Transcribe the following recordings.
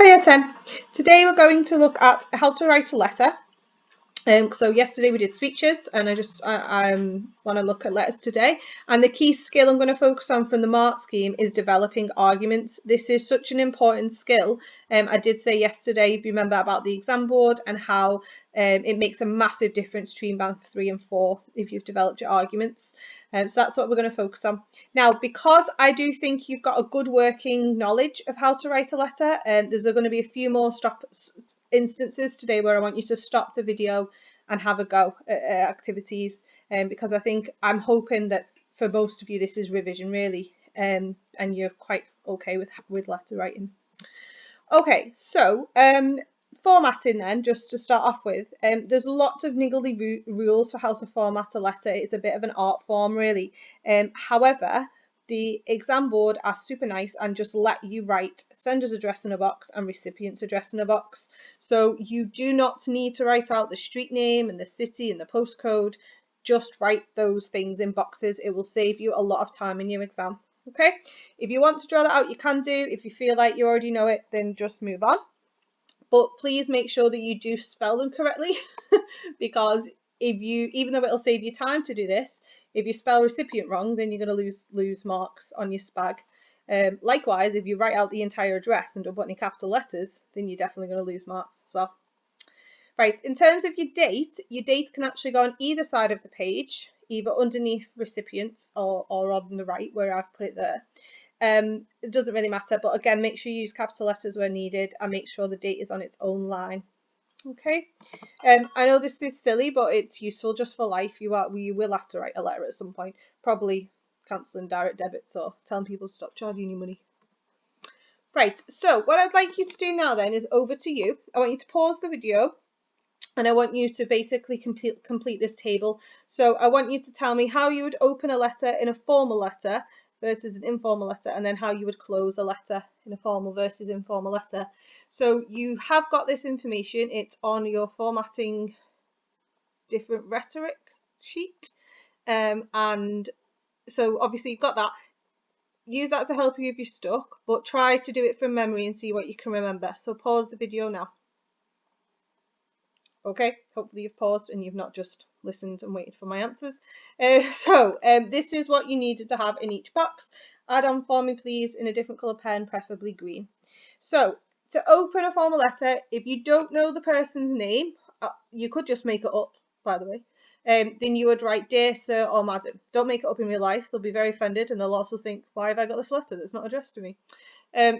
Hiya 10. Today we're going to look at how to write a letter. So yesterday we did speeches, and I want to look at letters today. And the key skill I'm going to focus on from the mark scheme is developing arguments. This is such an important skill. I did say yesterday, if you remember, about the exam board and how it makes a massive difference between band 3 and 4 if you've developed your arguments. So that's what we're going to focus on. Now, because I do think you've got a good working knowledge of how to write a letter, there's going to be a few more instances today where I want you to stop the video and have a go at activities, because I'm hoping that for most of you this is revision really, and you're quite okay with letter writing. Okay, so formatting then, just to start off with, there's lots of niggly rules for how to format a letter. It's a bit of an art form really. However, the exam board are super nice and just let you write sender's address in a box and recipient's address in a box. So you do not need to write out the street name and the city and the postcode. Just write those things in boxes. It will save you a lot of time in your exam. Okay, if you want to draw that out, you can do. If you feel like you already know it, then just move on. But please make sure that you do spell them correctly because even though it'll save you time to do this, if you spell recipient wrong, then you're going to lose marks on your spag. Likewise, if you write out the entire address and don't put any capital letters, then you're definitely going to lose marks as well. Right, in terms of your date can actually go on either side of the page, either underneath recipients or on the right where I've put it there. It doesn't really matter, but again, make sure you use capital letters where needed and make sure the date is on its own line. Okay, I know this is silly, but it's useful just for life. You will have to write a letter at some point, probably cancelling direct debits or telling people to stop charging you money. Right, so what I'd like you to do now then is over to you. I want you to pause the video and I want you to basically complete this table. So I want you to tell me how you would open a letter in a formal letter versus an informal letter, and then how you would close a letter in a formal versus informal letter. So you have got this information. It's on your formatting different rhetoric sheet. And so obviously you've got that. Use that to help you if you're stuck, but try to do it from memory and see what you can remember. So pause the video now. Okay, hopefully you've paused and you've not just listened and waited for my answers. This is what you needed to have in each box. Add on for me please in a different colour pen, preferably green. So to open a formal letter, if you don't know the person's name, you could just make it up, by the way, then you would write dear sir or madam. Don't make it up in real life, they'll be very offended and they'll also think, why have I got this letter that's not addressed to me?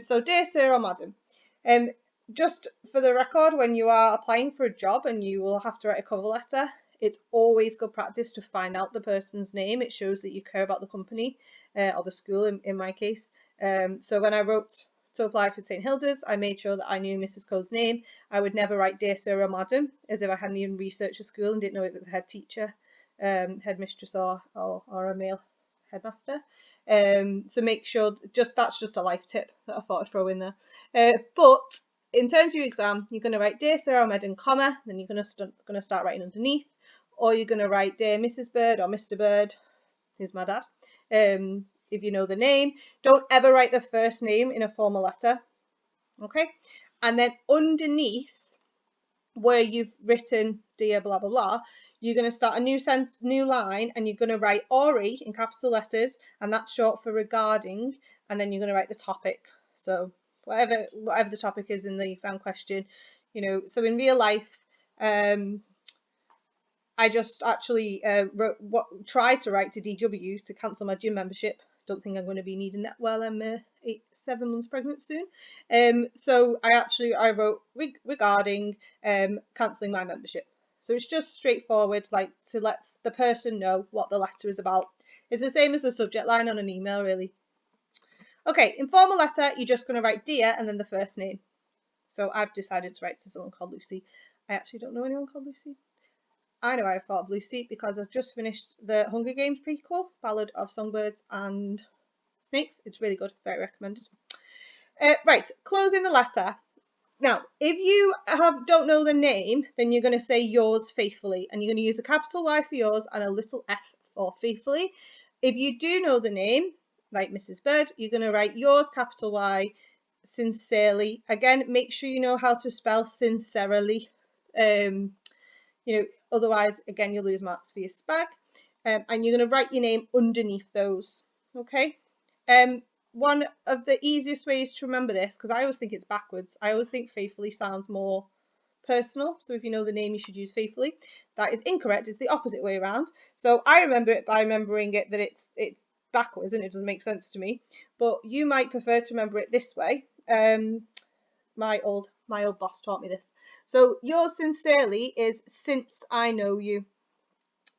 So dear sir or madam. Just for the record, when you are applying for a job and you will have to write a cover letter, it's always good practice to find out the person's name. It shows that you care about the company or the school in my case. So when I wrote to apply for St Hilda's, I made sure that I knew Mrs Coe's name. I would never write dear sir or madam as if I hadn't even researched the school and didn't know it was a head teacher, headmistress or a male headmaster. So make sure, that's just a life tip that I thought I'd throw in there. But in terms of your exam, you're going to write dear Sir Ahmed in comma, then you're going to start writing underneath, or you're going to write dear Mrs Bird or Mr Bird, who's my dad, if you know the name. Don't ever write the first name in a formal letter, okay? And then underneath where you've written dear blah blah blah, you're going to start a new line and you're going to write Ori in capital letters, and that's short for regarding, and then you're going to write the topic. So whatever the topic is in the exam question, so in real life, I just actually tried to write to DW to cancel my gym membership. Don't think I'm going to be needing that while I'm 7 months pregnant soon. So I wrote regarding cancelling my membership. So it's just straightforward, like to let the person know what the letter is about. It's the same as the subject line on an email, really. Okay, informal letter, you're just going to write dear and then the first name. So I've decided to write to someone called Lucy. I actually don't know anyone called Lucy. I know I thought of Lucy because I've just finished the Hunger Games prequel, Ballad of Songbirds and Snakes. It's really good, very recommended. Right, closing the letter. Now, if you don't know the name, then you're going to say yours faithfully, and you're going to use a capital Y for yours and a little f for faithfully. If you do know the name, like Mrs Bird, you're going to write yours capital Y, sincerely. Again, make sure you know how to spell sincerely. Otherwise, again, you'll lose marks for your spag. And you're going to write your name underneath those. Okay. One of the easiest ways to remember this, because I always think it's backwards. I always think faithfully sounds more personal. So if you know the name, you should use faithfully. That is incorrect. It's the opposite way around. So I remember it by remembering it that it's backwards, and it doesn't make sense to me. But you might prefer to remember it this way. My old boss taught me this. So yours sincerely is since I know you.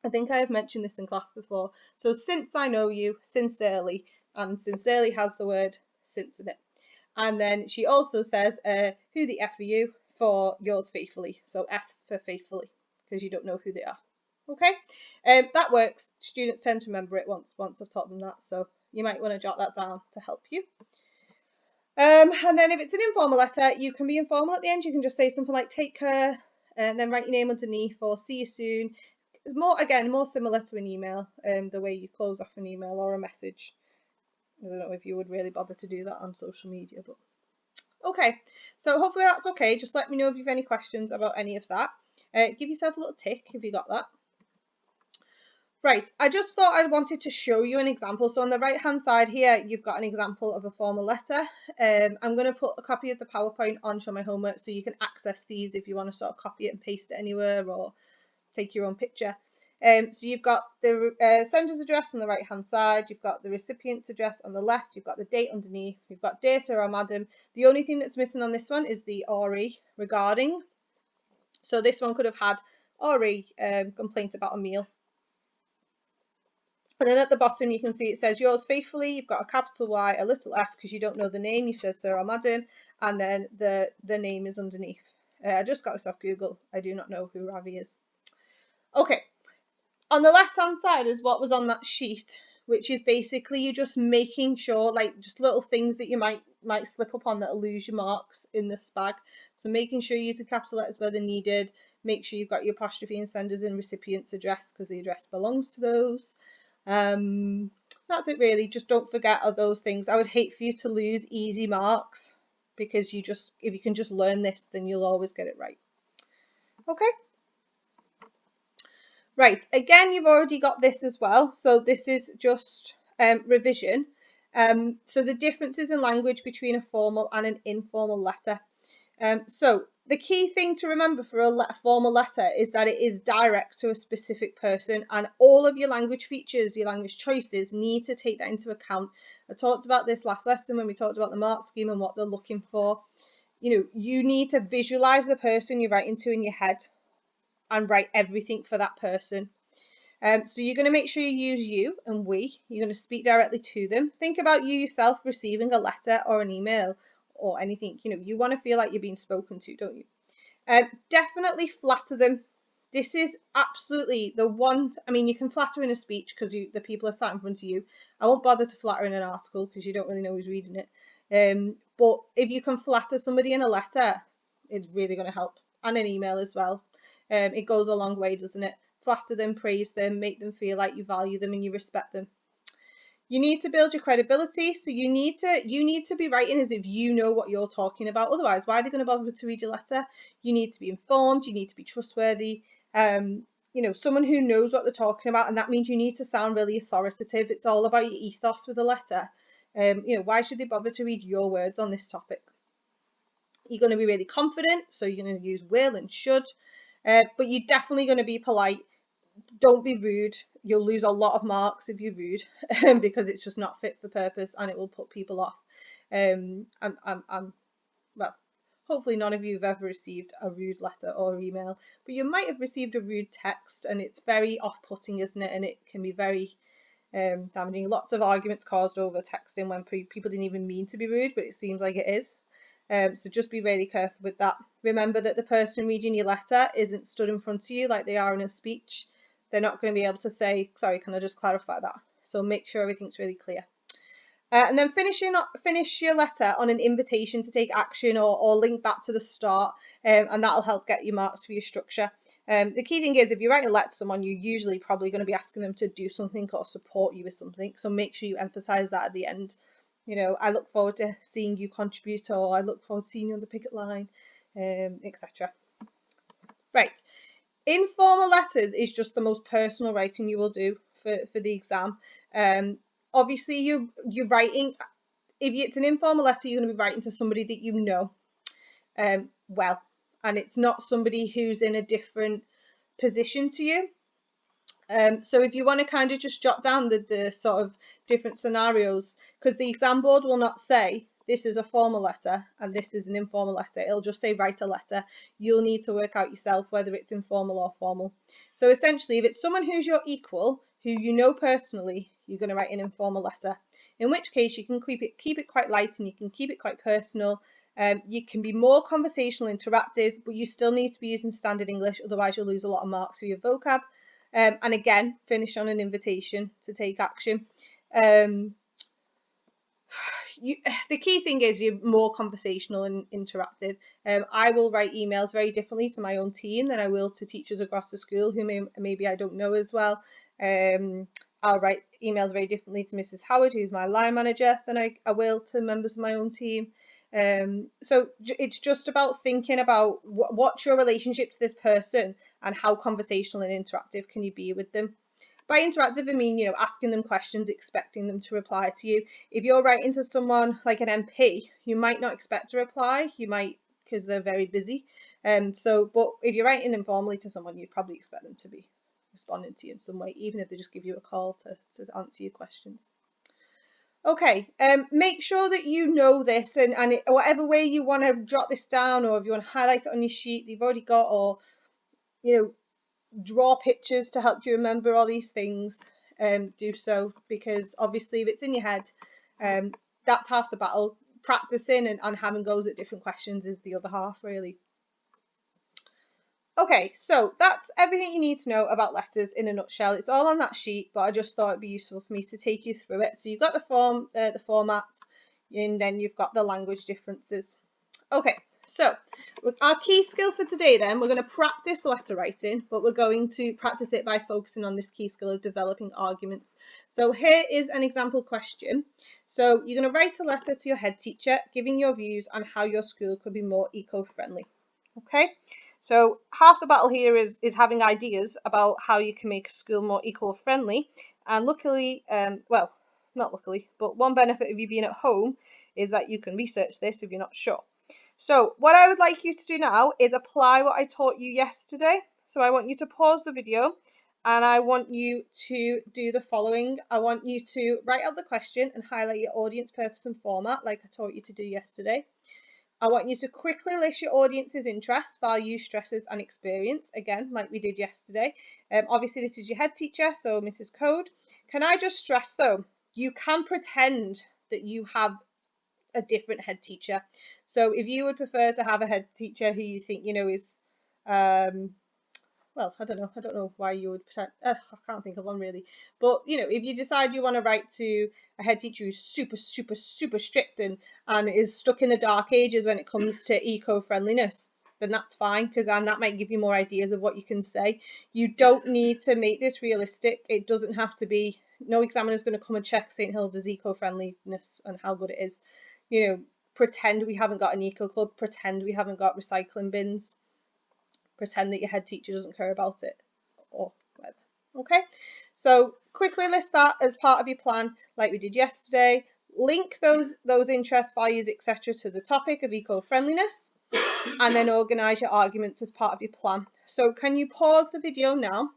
I think I have mentioned this in class before. So since I know you, sincerely, and sincerely has the word since in it. And then she also says, who the F are you for yours faithfully. So F for faithfully, because you don't know who they are. Okay, that works. Students tend to remember it once I've taught them that. So you might want to jot that down to help you. And then if it's an informal letter, you can be informal at the end. You can just say something like take care, and then write your name underneath, or see you soon. More similar to an email, the way you close off an email or a message. I don't know if you would really bother to do that on social media, but okay. So hopefully that's okay. Just let me know if you have any questions about any of that. Give yourself a little tick if you got that. Right, I just thought I wanted to show you an example. So on the right hand side here, you've got an example of a formal letter. I'm going to put a copy of the PowerPoint on Show My Homework so you can access these if you want to sort of copy it and paste it anywhere or take your own picture. So you've got the sender's address on the right hand side, you've got the recipient's address on the left, you've got the date underneath, you've got dear sir or madam. The only thing that's missing on this one is the RE, regarding. So this one could have had RE, complaint about a meal. And then at the bottom you can see it says yours faithfully. You've got a capital Y, a little f because you don't know the name. You said sir or madam, and then the name is underneath. I just got this off Google. I do not know who Ravi is. Okay, on the left hand side is what was on that sheet, which is basically you just making sure, like just little things that you might slip up on that'll lose your marks in the spag. So making sure you use the capital letters where they're needed. Make sure you've got your apostrophe and senders and recipient's address because the address belongs to those. That's it really. Just don't forget of those things. I would hate for you to lose easy marks because if you can just learn this, then you'll always get it right. Okay. Right, again, you've already got this as well. So this is just revision. So the differences in language between a formal and an informal letter. So the key thing to remember for a formal letter is that it is direct to a specific person, and all of your language features, your language choices, need to take that into account. I talked about this last lesson when we talked about the mark scheme and what they're looking for. You need to visualize the person you're writing to in your head and write everything for that person. So you're going to make sure you use you and we. You're going to speak directly to them. Think about you yourself receiving a letter or an email or anything. You want to feel like you're being spoken to, don't you? Definitely flatter them. This is absolutely the one. You can flatter in a speech because the people are sat in front of you. I won't bother to flatter in an article because you don't really know who's reading it. But if you can flatter somebody in a letter, it's really going to help, and an email as well. It goes a long way, doesn't it? Flatter them, praise them, make them feel like you value them and you respect them. You need to build your credibility, so you need to be writing as if you know what you're talking about. Otherwise, why are they going to bother to read your letter? You need to be informed, you need to be trustworthy, someone who knows what they're talking about, and that means you need to sound really authoritative. It's all about your ethos with a letter. Why should they bother to read your words on this topic? You're going to be really confident, so you're going to use will and should, but you're definitely going to be polite. Don't be rude. You'll lose a lot of marks if you're rude because it's just not fit for purpose and it will put people off. Well, hopefully none of you have ever received a rude letter or email, but you might have received a rude text, and it's very off-putting, isn't it? And it can be very damaging. Lots of arguments caused over texting when people didn't even mean to be rude, but it seems like it is. So just be really careful with that. Remember that the person reading your letter isn't stood in front of you like they are in a speech. They're not going to be able to say, sorry, can I just clarify that? So make sure everything's really clear. And then finish your letter on an invitation to take action or link back to the start, and that'll help get your marks for your structure. The key thing is, if you're writing a letter to someone, you're usually probably going to be asking them to do something or support you with something. So make sure you emphasize that at the end. You know, I look forward to seeing you contribute, or I look forward to seeing you on the picket line, etc. Right. Informal letters is just the most personal writing you will do for the exam. Obviously, you're writing. If it's an informal letter, you're going to be writing to somebody that you know well, and it's not somebody who's in a different position to you. So if you want to kind of just jot down the sort of different scenarios, because the exam board will not say this is a formal letter and this is an informal letter. It'll just say write a letter. You'll need to work out yourself whether it's informal or formal. So essentially, if it's someone who's your equal, who you know personally, you're going to write an informal letter. In which case, you can keep it quite light, and you can keep it quite personal. You can be more conversational, interactive, but you still need to be using standard English, otherwise you'll lose a lot of marks for your vocab. And again, finish on an invitation to take action. The key thing is you're more conversational and interactive. I will write emails very differently to my own team than I will to teachers across the school who maybe I don't know as well. I'll write emails very differently to Mrs. Howard, who's my line manager, than I will to members of my own team. So it's just about thinking about what's your relationship to this person and how conversational and interactive can you be with them. By interactive, I mean, you know, asking them questions, expecting them to reply to you. If you're writing to someone like an MP, you might not expect a reply. You might, because they're very busy. But if you're writing informally to someone, you'd probably expect them to be responding to you in some way, even if they just give you a call to answer your questions. Okay, make sure that you know this, and whatever way you want to jot this down, or if you want to highlight it on your sheet that you've already got, or, you know, draw pictures to help you remember all these things, do so, because obviously if it's in your head, that's half the battle. Practicing and having goes at different questions is the other half, really. Okay, so that's everything you need to know about letters in a nutshell. It's all on that sheet, but I just thought it'd be useful for me to take you through it. So you've got the formats, and then you've got the language differences. Okay, so our key skill for today then, we're going to practice letter writing, but we're going to practice it by focusing on this key skill of developing arguments. So here is an example question. So you're going to write a letter to your head teacher, giving your views on how your school could be more eco-friendly. Okay, so half the battle here is having ideas about how you can make a school more eco-friendly, and luckily, well, not luckily, but one benefit of you being at home is that you can research this if you're not sure. So what I would like you to do now is apply what I taught you yesterday. So I want you to pause the video and I want you to do the following. I want you to write out the question and highlight your audience, purpose and format like I taught you to do yesterday. I want you to quickly list your audience's interests, values, stresses and experience, again, like we did yesterday. Obviously, this is your head teacher, so Mrs. Code. Can I just stress, though, you can pretend that you have a different head teacher. So if you would prefer to have a head teacher who you think, you know, is well, I don't know why you would pretend. I can't think of one really. But, you know, if you decide you want to write to a head teacher who's super, super, super strict and is stuck in the dark ages when it comes to eco-friendliness, then that's fine, because that might give you more ideas of what you can say. You don't need to make this realistic. It doesn't have to be. No examiner is going to come and check St. Hilda's eco-friendliness and how good it is. You know, pretend we haven't got an eco club. Pretend we haven't got recycling bins. Pretend that your head teacher doesn't care about it, or whatever. Okay, so quickly list that as part of your plan like we did yesterday. Link those interests, values, etc. to the topic of eco-friendliness, and then organise your arguments as part of your plan. So can you pause the video now?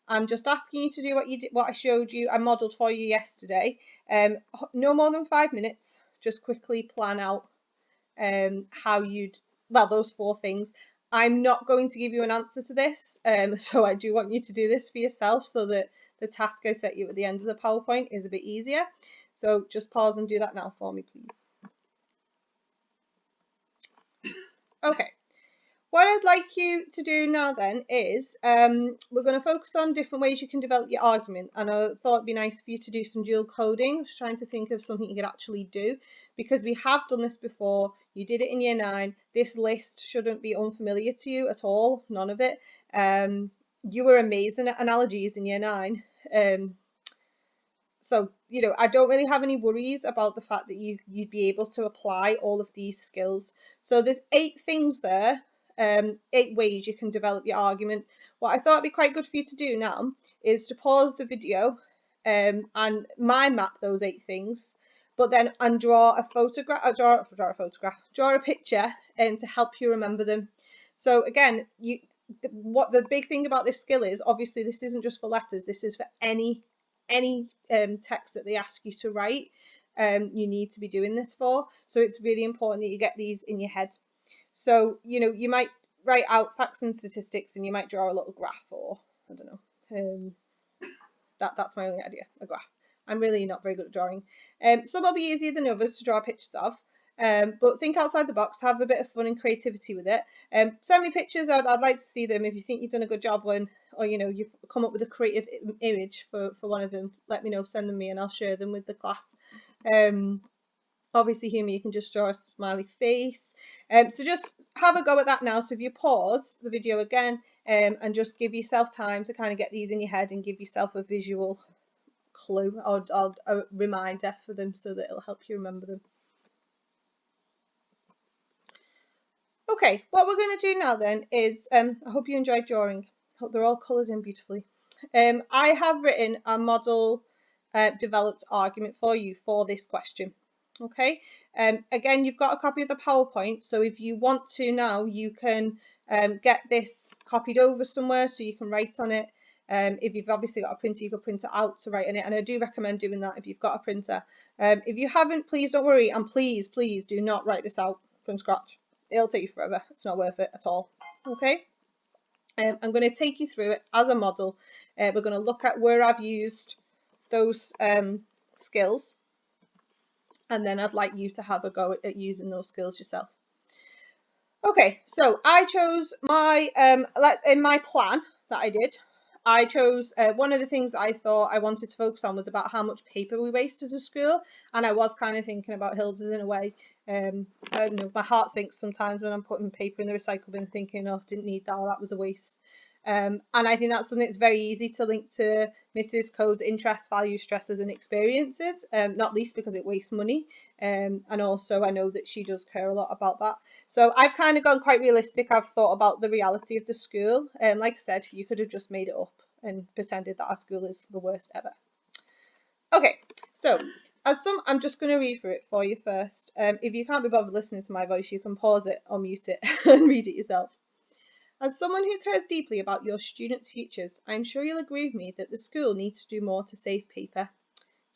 I'm just asking you to do what I showed you, I modelled for you yesterday. No more than 5 minutes. Just quickly plan out how you'd, well, those 4 things. I'm not going to give you an answer to this, so I do want you to do this for yourself so that the task I set you at the end of the PowerPoint is a bit easier. So just pause and do that now for me, please. Okay. What I'd like you to do now then is we're going to focus on different ways you can develop your argument, and I thought it'd be nice for you to do some dual coding. I was trying to think of something you could actually do, because we have done this before. You did it in year 9. This list shouldn't be unfamiliar to you at all, none of it. You were amazing at analogies in year 9. So you know, I don't really have any worries about the fact that you'd be able to apply all of these skills. So there's 8 things there, 8 ways you can develop your argument. What I thought would be quite good for you to do now is to pause the video and mind map those 8 things, but then draw a photograph, draw a picture, and to help you remember them. So again, what the big thing about this skill is, obviously this isn't just for letters, this is for any text that they ask you to write. You need to be doing this for, so it's really important that you get these in your head. So, you know, you might write out facts and statistics and you might draw a little graph, or I don't know, that's my only idea, a graph. I'm really not very good at drawing. Some will be easier than others to draw pictures of, but think outside the box, have a bit of fun and creativity with it. Send me pictures, I'd like to see them. If you think you've done a good job when, or you know, you've come up with a creative image for one of them, let me know, send them me and I'll share them with the class. Obviously humour, you can just draw a smiley face. So just have a go at that now. So if you pause the video again and just give yourself time to kind of get these in your head and give yourself a visual clue or a reminder for them so that it'll help you remember them. Okay, what we're going to do now then is, I hope you enjoyed drawing. I hope they're all coloured in beautifully. I have written a model developed argument for you for this question. Okay, again, you've got a copy of the PowerPoint, so if you want to now, you can get this copied over somewhere so you can write on it. If you've obviously got a printer, you could print it out to write in it, and I do recommend doing that if you've got a printer. If you haven't, please don't worry, and please do not write this out from scratch. It'll take you forever. It's not worth it at all. Okay, I'm going to take you through it as a model. We're going to look at where I've used those skills, and then I'd like you to have a go at using those skills yourself. Okay, so I chose my, in my plan that I did, I chose one of the things I thought I wanted to focus on was about how much paper we waste as a school, and I was kind of thinking about Hilda's in a way. I don't know, my heart sinks sometimes when I'm putting paper in the recycle bin thinking, oh, didn't need that, or that was a waste. And I think that's something that's very easy to link to Mrs. Code's interests, values, stresses and experiences, not least because it wastes money. And also I know that she does care a lot about that. So I've kind of gone quite realistic. I've thought about the reality of the school. Like I said, you could have just made it up and pretended that our school is the worst ever. Okay, so I'm just going to read through it for you first. If you can't be bothered listening to my voice, you can pause it or mute it and read it yourself. As someone who cares deeply about your students' futures, I am sure you'll agree with me that the school needs to do more to save paper.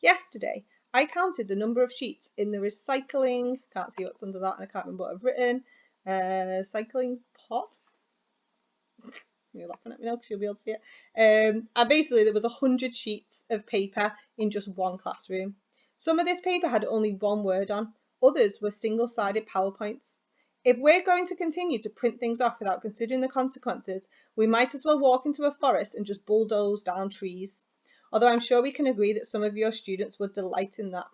Yesterday, I counted the number of sheets in the recycling, can't see what's under that and I can't remember what I've written, cycling pot? You're laughing at me now because you'll be able to see it. And basically there was 100 sheets of paper in just one classroom. Some of this paper had only one word on, others were single-sided PowerPoints. If we're going to continue to print things off without considering the consequences, we might as well walk into a forest and just bulldoze down trees. Although I'm sure we can agree that some of your students would delight in that.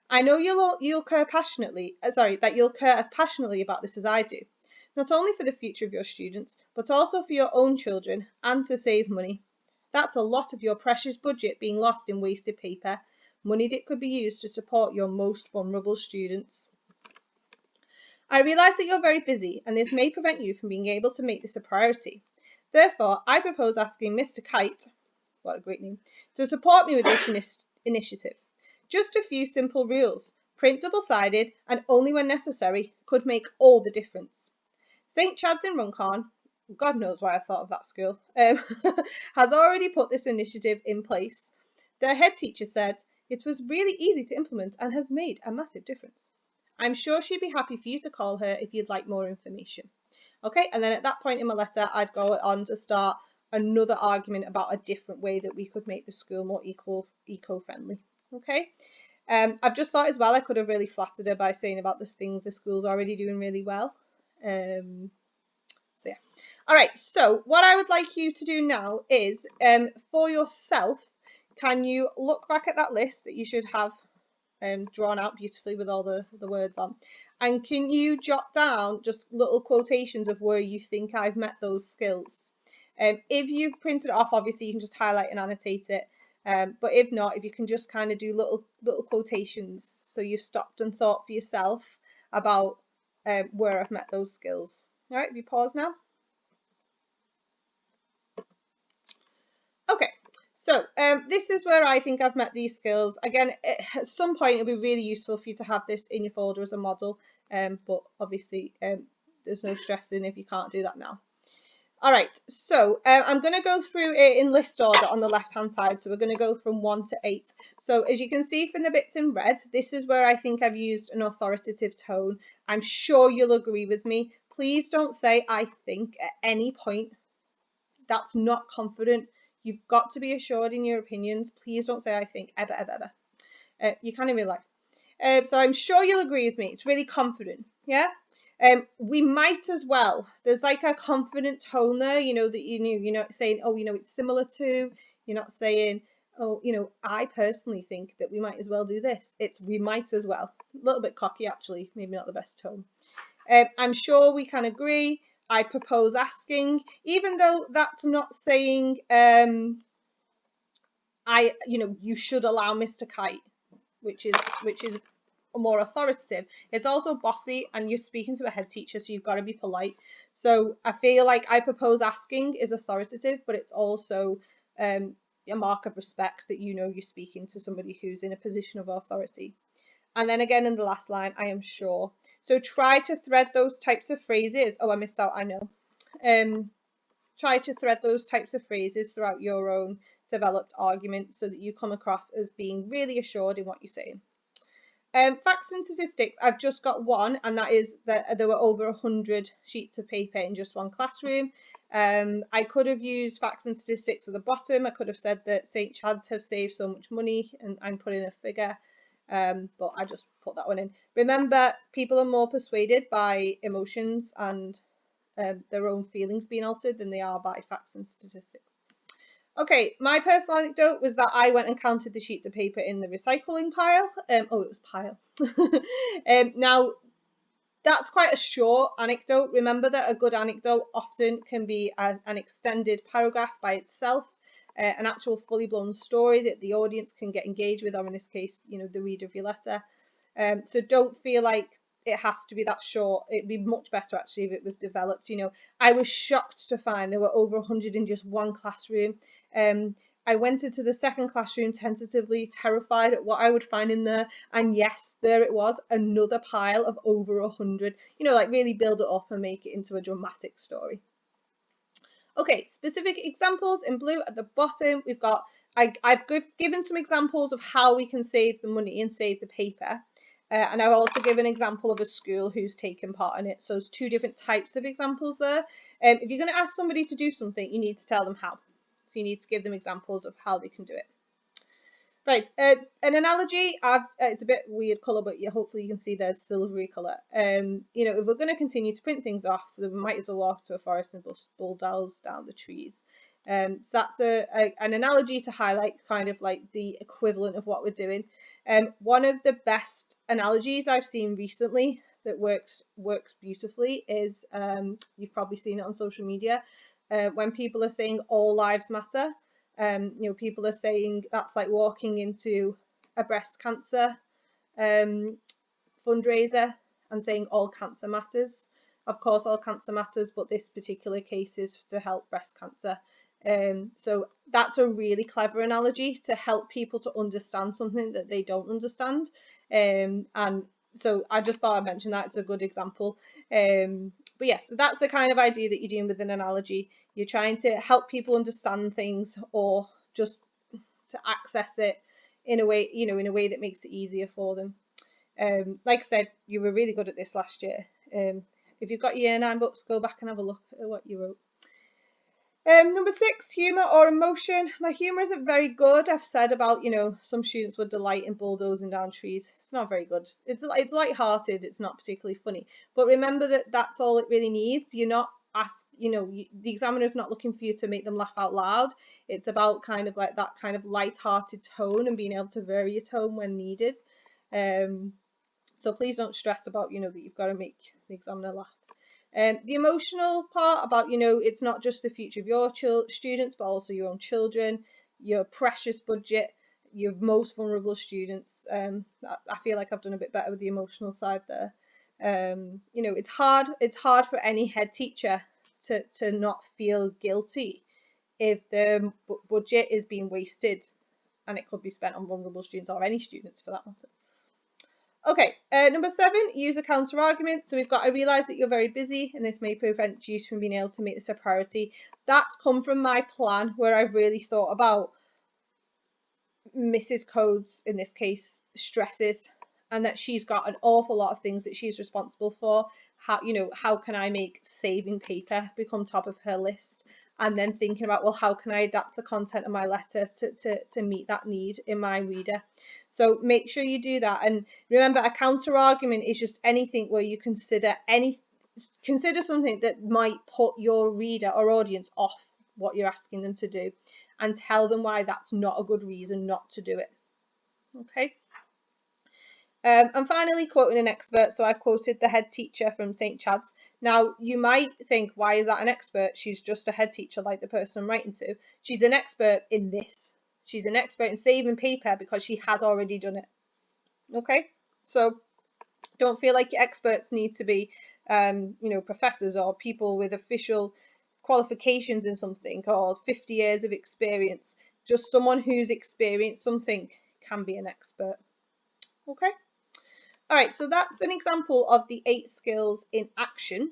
I know you'll care as passionately about this as I do, not only for the future of your students, but also for your own children and to save money. That's a lot of your precious budget being lost in wasted paper, money that could be used to support your most vulnerable students. I realise that you're very busy and this may prevent you from being able to make this a priority. Therefore, I propose asking Mr. Kite, what a great name, to support me with this initiative. Just a few simple rules, print double-sided and only when necessary, could make all the difference. St. Chad's in Runcorn, God knows why I thought of that school, has already put this initiative in place. Their head teacher said it was really easy to implement and has made a massive difference. I'm sure she'd be happy for you to call her if you'd like more information. Okay, and then at that point in my letter, I'd go on to start another argument about a different way that we could make the school more eco-friendly. Okay, I've just thought as well I could have really flattered her by saying about the things the school's already doing really well. So yeah. All right, so what I would like you to do now is, for yourself, can you look back at that list that you should have drawn out beautifully with all the words on, and can you jot down just little quotations of where you think I've met those skills? If you've printed it off, obviously you can just highlight and annotate it, But if not, if you can just kind of do little quotations, so you've stopped and thought for yourself about where I've met those skills. All right, if you pause now. Okay, so this is where I think I've met these skills. Again, at some point it'll be really useful for you to have this in your folder as a model, but obviously there's no stressing if you can't do that now. All right, so I'm going to go through it in list order on the left-hand side. So we're going to go from 1 to 8. So as you can see from the bits in red, this is where I think I've used an authoritative tone. I'm sure you'll agree with me. Please don't say "I think" at any point. That's not confident. You've got to be assured in your opinions. Please don't say "I think" ever, ever, ever. You can in real life. So I'm sure you'll agree with me. It's really confident. Yeah. We might as well. There's like a confident tone there, you know, that you're not saying, oh, you know, it's similar to. You're not saying, oh, you know, I personally think that we might as well do this. It's we might as well. A little bit cocky, actually. Maybe not the best tone. I'm sure we can agree. I propose asking, even though that's not saying, you should allow Mr. Kite, which is more authoritative. It's also bossy, and you're speaking to a head teacher, so you've got to be polite. So I feel like I propose asking is authoritative, but it's also a mark of respect that you know you're speaking to somebody who's in a position of authority. And then again in the last line, I am sure. So try to thread those types of phrases. Oh, I missed out, I know. Try to thread those types of phrases throughout your own developed argument so that you come across as being really assured in what you're saying. Facts and statistics, I've just got one, and that is that there were over 100 sheets of paper in just one classroom. I could have used facts and statistics at the bottom. I could have said that St. Chad's have saved so much money, and I'm putting a figure, but I just put that one in. Remember, people are more persuaded by emotions and their own feelings being altered than they are by facts and statistics. Okay, my personal anecdote was that I went and counted the sheets of paper in the recycling pile. It was pile. Now, that's quite a short anecdote. Remember that a good anecdote often can be an extended paragraph by itself, an actual fully blown story that the audience can get engaged with, or in this case, you know, the reader of your letter. So don't feel like it has to be that short. It'd be much better actually if it was developed. You know, I was shocked to find there were over 100 in just one classroom. I went into the second classroom tentatively, terrified at what I would find in there, and yes, there it was, another pile of over 100. You know, like really build it up and make it into a dramatic story. Okay, specific examples in blue at the bottom. We've got, I've given some examples of how we can save the money and save the paper. And I've also given an example of a school who's taken part in it. So there's two different types of examples there. If you're going to ask somebody to do something, you need to tell them how. So you need to give them examples of how they can do it. Right, an analogy, it's a bit weird colour, but hopefully you can see there's silvery colour. You know, if we're going to continue to print things off, we might as well walk to a forest and bulldoze down the trees. So that's an analogy to highlight kind of like the equivalent of what we're doing. One of the best analogies I've seen recently that works beautifully is, you've probably seen it on social media, when people are saying all lives matter. You know, people are saying that's like walking into a breast cancer fundraiser and saying all cancer matters. Of course, all cancer matters, but this particular case is to help breast cancer. So that's a really clever analogy to help people to understand something that they don't understand. And so I just thought I'd mention that. It's a good example. But yeah, so that's the kind of idea that you're doing with an analogy. You're trying to help people understand things, or just to access it in a way, you know, in a way that makes it easier for them. Like I said, you were really good at this last year. If you've got your Year 9 books, go back and have a look at what you wrote. Number 6, humour or emotion. My humour isn't very good. I've said about, you know, some students would delight in bulldozing down trees. It's not very good. It's light-hearted. It's not particularly funny. But remember that that's all it really needs. You're not the examiner's not looking for you to make them laugh out loud. It's about kind of like that kind of light-hearted tone and being able to vary your tone when needed. So please don't stress about, you know, that you've got to make the examiner laugh. The emotional part about, you know, it's not just the future of your students, but also your own children. your precious budget, your most vulnerable students. I feel like I've done a bit better with the emotional side there. You know, it's hard for any head teacher to not feel guilty if the budget is being wasted, and it could be spent on vulnerable students or any students for that matter. Okay, number 7, use a counter argument. So we've got, I realise that you're very busy and this may prevent you from being able to make this a priority. That's come from my plan where I've really thought about Mrs. Code's, in this case, stresses, and that she's got an awful lot of things that she's responsible for. How can I make saving paper become top of her list? And then thinking about, well, how can I adapt the content of my letter to meet that need in my reader? So make sure you do that. And remember, a counter argument is just anything where you consider something that might put your reader or audience off what you're asking them to do, and tell them why that's not a good reason not to do it. Okay. And finally, quoting an expert. So I quoted the head teacher from St. Chad's. Now, you might think, why is that an expert? She's just a head teacher like the person I'm writing to. She's an expert in this. She's an expert in saving paper because she has already done it. Okay. So don't feel like your experts need to be, professors or people with official qualifications in something or 50 years of experience. Just someone who's experienced something can be an expert. Okay. All right, so that's an example of the 8 skills in action.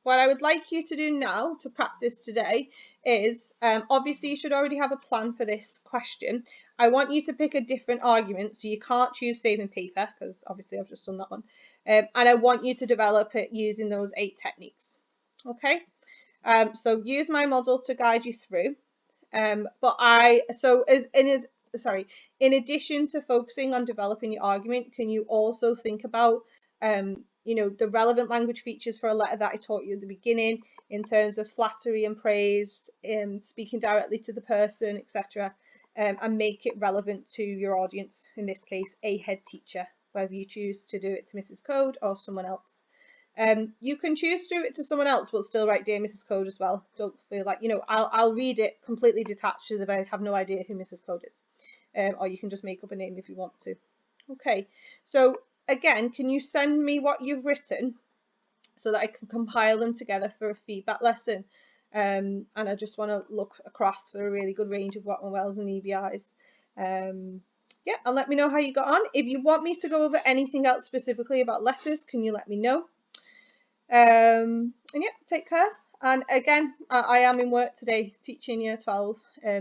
What I would like you to do now to practice today is, obviously you should already have a plan for this question. I want you to pick a different argument, so you can't choose saving paper, because obviously I've just done that one. And I want you to develop it using those 8 techniques. Okay, so use my model to guide you through. In addition to focusing on developing your argument, can you also think about the relevant language features for a letter that I taught you at the beginning, in terms of flattery and praise, speaking directly to the person, etc., and make it relevant to your audience, in this case a head teacher, whether you choose to do it to Mrs. Code or someone else. You can choose to do it to someone else, but still write Dear Mrs. Code as well. Don't feel like, I'll read it completely detached as if I have no idea who Mrs. Code is. Or you can just make up a name if you want to. Okay, so again, can you send me what you've written so that I can compile them together for a feedback lesson? And I just want to look across for a really good range of Whatman Wells and EBIs. Yeah, and let me know how you got on. If you want me to go over anything else specifically about letters, can you let me know? And yeah, take care. And again, I am in work today teaching year 12,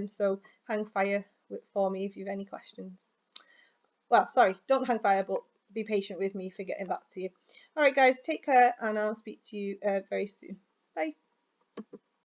so hang fire for me if you have any questions. Well, sorry, don't hang fire, but be patient with me for getting back to you. All right, guys, take care, and I'll speak to you very soon. Bye.